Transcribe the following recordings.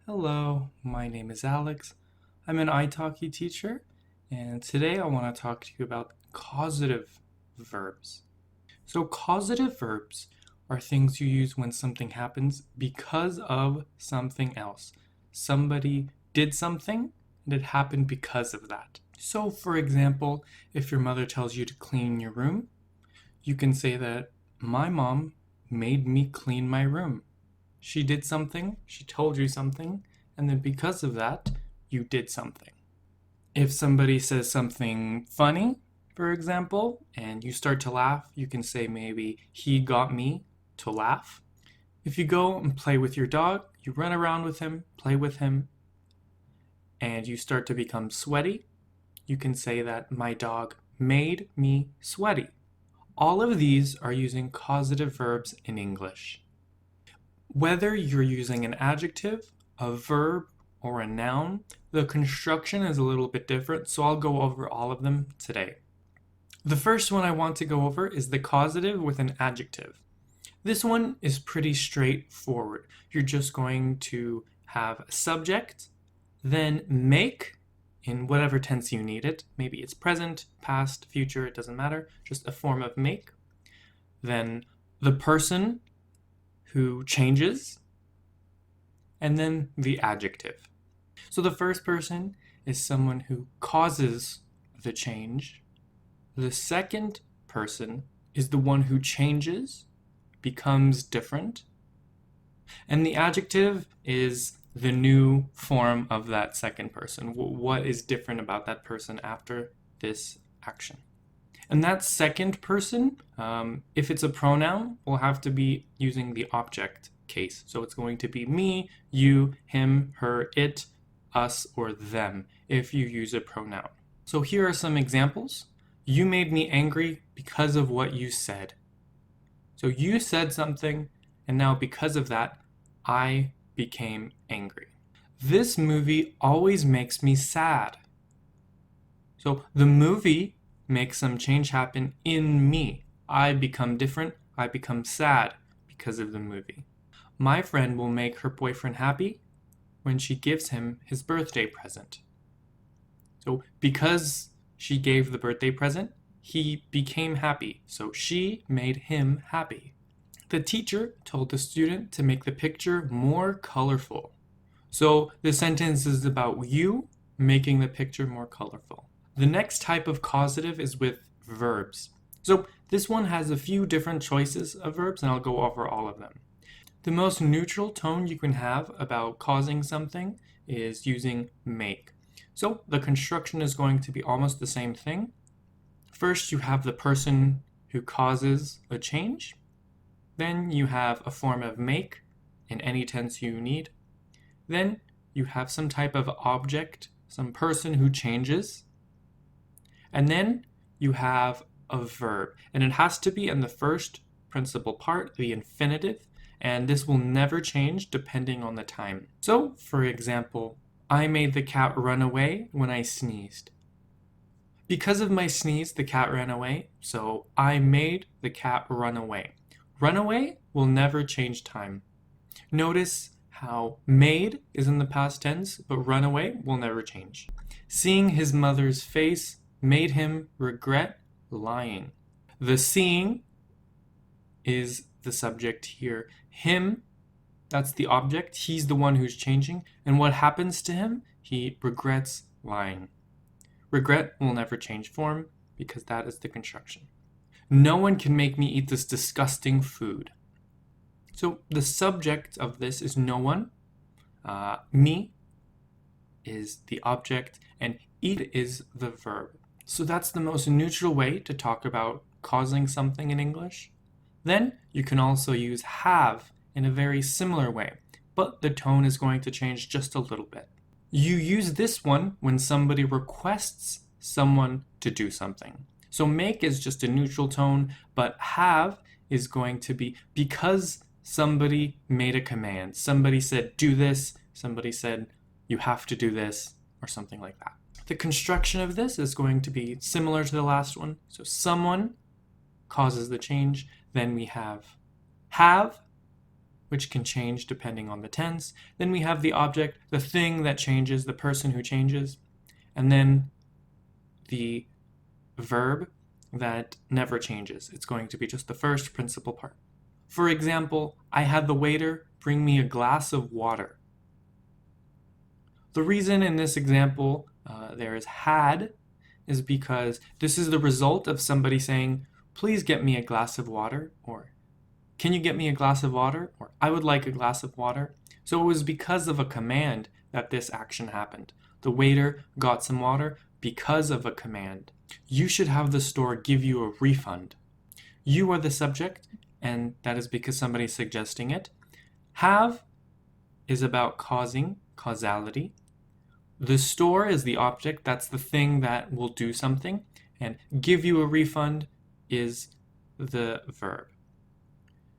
Hello, my name is Alex. I'm an italki teacher, and today I want to talk to you about causative verbs. So, causative verbs are things you use when something happens because of something else. Somebody did something, and it happened because of that. So, for example, if your mother tells you to clean your room, you can say that my mom made me clean my room. She did something, she told you something, and then because of that, you did something. If somebody says something funny, for example, and you start to laugh, you can say maybe, he got me to laugh. If you go and play with your dog, you run around with him, play with him, and you start to become sweaty, you can say that my dog made me sweaty. All of these are using causative verbs in English. Whether you're using an adjective, a verb, or a noun, the construction is a little bit different, so I'll go over all of them today. The first one I want to go over is the causative with an adjective. This one is pretty straightforward. You're just going to have a subject, then make in whatever tense you need it. Maybe it's present, past, future, it doesn't matter, just a form of make. Then the person who changes, and then the adjective. So the first person is someone who causes the change. The second person is the one who changes, becomes different. And the adjective is the new form of that second person. What is different about that person after this action? And that second person, if it's a pronoun, will have to be using the object case. So it's going to be me, you, him, her, it, us, or them if you use a pronoun. So here are some examples. You made me angry because of what you said. So you said something, and now because of that, I became angry. This movie always makes me sad. So the movie makes some change happen in me. I become different, I become sad because of the movie. My friend will make her boyfriend happy when she gives him his birthday present. So because she gave the birthday present, he became happy. So she made him happy. The teacher told the student to make the picture more colorful. So the sentence is about you making the picture more colorful. The next type of causative is with verbs. So this one has a few different choices of verbs, and I'll go over all of them. The most neutral tone you can have about causing something is using make. So the construction is going to be almost the same thing. First, you have the person who causes a change. Then you have a form of make in any tense you need. Then you have some type of object, some person who changes. And then you have a verb, and it has to be in the first principal part, the infinitive, and this will never change depending on the time. So, for example, I made the cat run away when I sneezed. Because of my sneeze, the cat ran away, so I made the cat run away. Run away will never change time. Notice how made is in the past tense, but run away will never change. Seeing his mother's face made him regret lying. The seeing is the subject here. Him, that's the object. He's the one who's changing. And what happens to him? He regrets lying. Regret will never change form because that is the construction. No one can make me eat this disgusting food. So the subject of this is no one. Me is the object, and eat is the verb. So that's the most neutral way to talk about causing something in English. Then you can also use have in a very similar way, but the tone is going to change just a little bit. You use this one when somebody requests someone to do something. So make is just a neutral tone, but have is going to be because somebody made a command. Somebody said do this, somebody said you have to do this, or something like that. The construction of this is going to be similar to the last one. So someone causes the change. Then we have which can change depending on the tense. Then we have the object, the thing that changes, the person who changes. And then the verb that never changes. It's going to be just the first principal part. For example, I had the waiter bring me a glass of water. The reason in this example there is had is because this is the result of somebody saying, please get me a glass of water, or can you get me a glass of water, or I would like a glass of water. So it was because of a command that this action happened. The waiter got some water because of a command. You should have the store give you a refund. You are the subject, and that is because somebody is suggesting it. Have is about causing, causality. The store is the object, that's the thing that will do something. And give you a refund is the verb.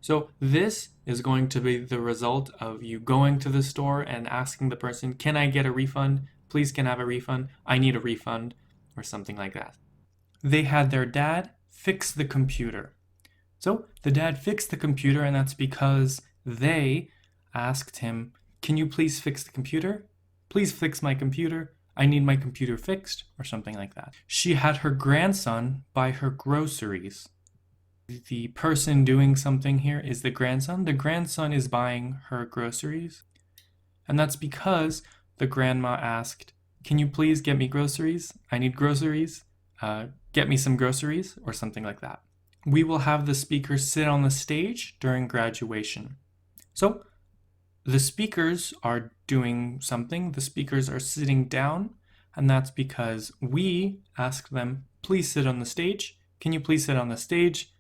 So this is going to be the result of you going to the store and asking the person, can I get a refund? Please can I have a refund? I need a refund, or something like that. They had their dad fix the computer. So the dad fixed the computer, and that's because they asked him, can you please fix the computer? Please fix my computer. I need my computer fixed, or something like that. She had her grandson buy her groceries. The person doing something here is the grandson. The grandson is buying her groceries. And that's because the grandma asked, can you please get me groceries? I need groceries. Get me some groceries, or something like that. We will have the speakers sit on the stage during graduation. So the speakers are doing something. The speakers are sitting down, and that's because we asked them, please sit on the stage. Can you please sit on the stage?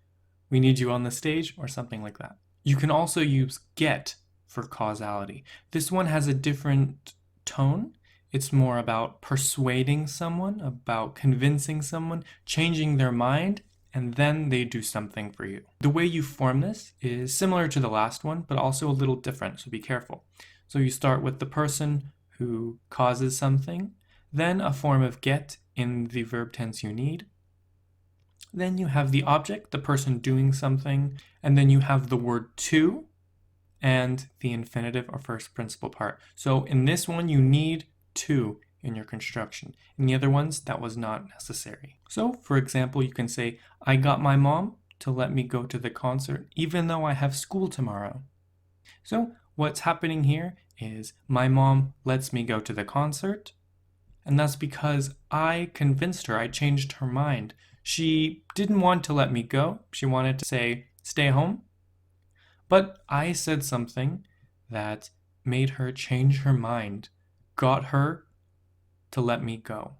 We need you on the stage, or something like that. You can also use get for causality. This one has a different tone. It's more about persuading someone, about convincing someone, changing their mind, and then they do something for you. The way you form this is similar to the last one, but also a little different, so be careful. So you start with the person who causes something, then a form of get in the verb tense you need. Then you have the object, the person doing something, and then you have the word to and the infinitive or first principal part. So in this one, you need to in your construction. In the other ones, that was not necessary. So, for example, you can say, I got my mom to let me go to the concert even though I have school tomorrow. So, what's happening here is my mom lets me go to the concert, and that's because I convinced her, I changed her mind. She didn't want to let me go. She wanted to say, stay home. But I said something that made her change her mind, got her to let me go.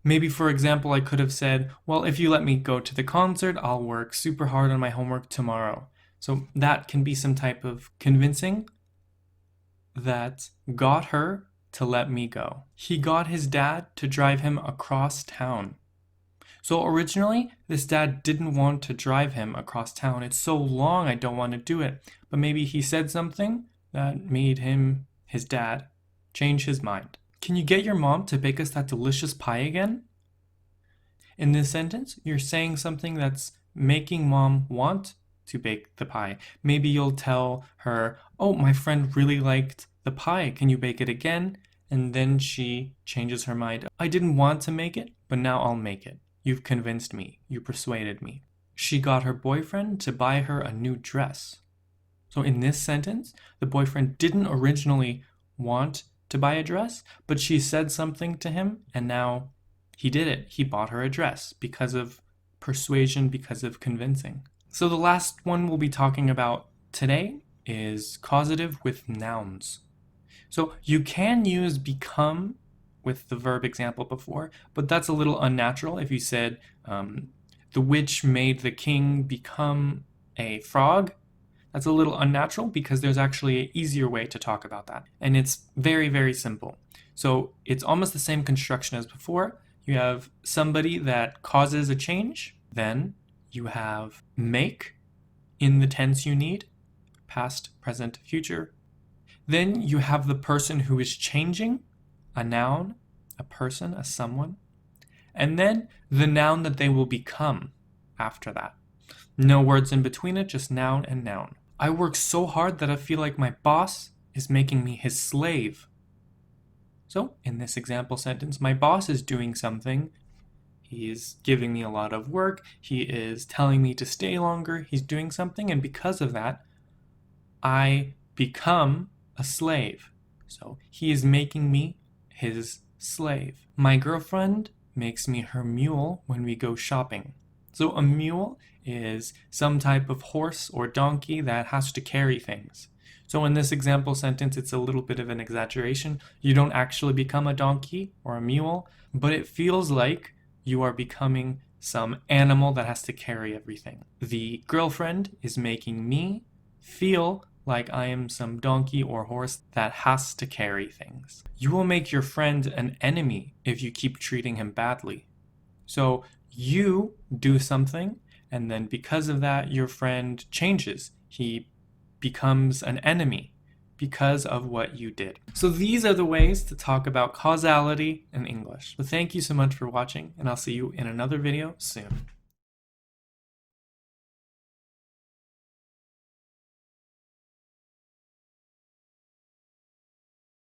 Maybe, for example, I could have said, well, if you let me go to the concert, I'll work super hard on my homework tomorrow. So that can be some type of convincing that got her to let me go. He got his dad to drive him across town. So originally, this dad didn't want to drive him across town. It's so long, I don't want to do it. But maybe he said something that made him, his dad, change his mind. Can you get your mom to bake us that delicious pie again? In this sentence, you're saying something that's making mom want to bake the pie. Maybe you'll tell her, oh, my friend really liked the pie. Can you bake it again? And then she changes her mind. I didn't want to make it, but now I'll make it. You've convinced me. You persuaded me. She got her boyfriend to buy her a new dress. So in this sentence, the boyfriend didn't originally want to buy a dress, but she said something to him, and now he did it. He bought her a dress because of persuasion, because of convincing. So the last one we'll be talking about today is causative with nouns. So you can use become with the verb example before, but that's a little unnatural. If you said, the witch made the king become a frog, that's a little unnatural because there's actually an easier way to talk about that. And it's very, very simple. So it's almost the same construction as before. You have somebody that causes a change, then you have make in the tense you need, past, present, future. Then you have the person who is changing, a noun, a person, a someone, and then the noun that they will become after that. No words in between it, just noun and noun. I work so hard that I feel like my boss is making me his slave. So, in this example sentence, my boss is doing something. He's giving me a lot of work. He is telling me to stay longer. He's doing something, and because of that, I become a slave. So, he is making me his slave. My girlfriend makes me her mule when we go shopping. So, a mule is some type of horse or donkey that has to carry things. So in this example sentence, it's a little bit of an exaggeration. You don't actually become a donkey or a mule, but it feels like you are becoming some animal that has to carry everything. The girlfriend is making me feel like I am some donkey or horse that has to carry things. You will make your friend an enemy if you keep treating him badly. So you do something, and then because of that, your friend changes. He becomes an enemy because of what you did. So these are the ways to talk about causality in English. So thank you so much for watching, and I'll see you in another video soon.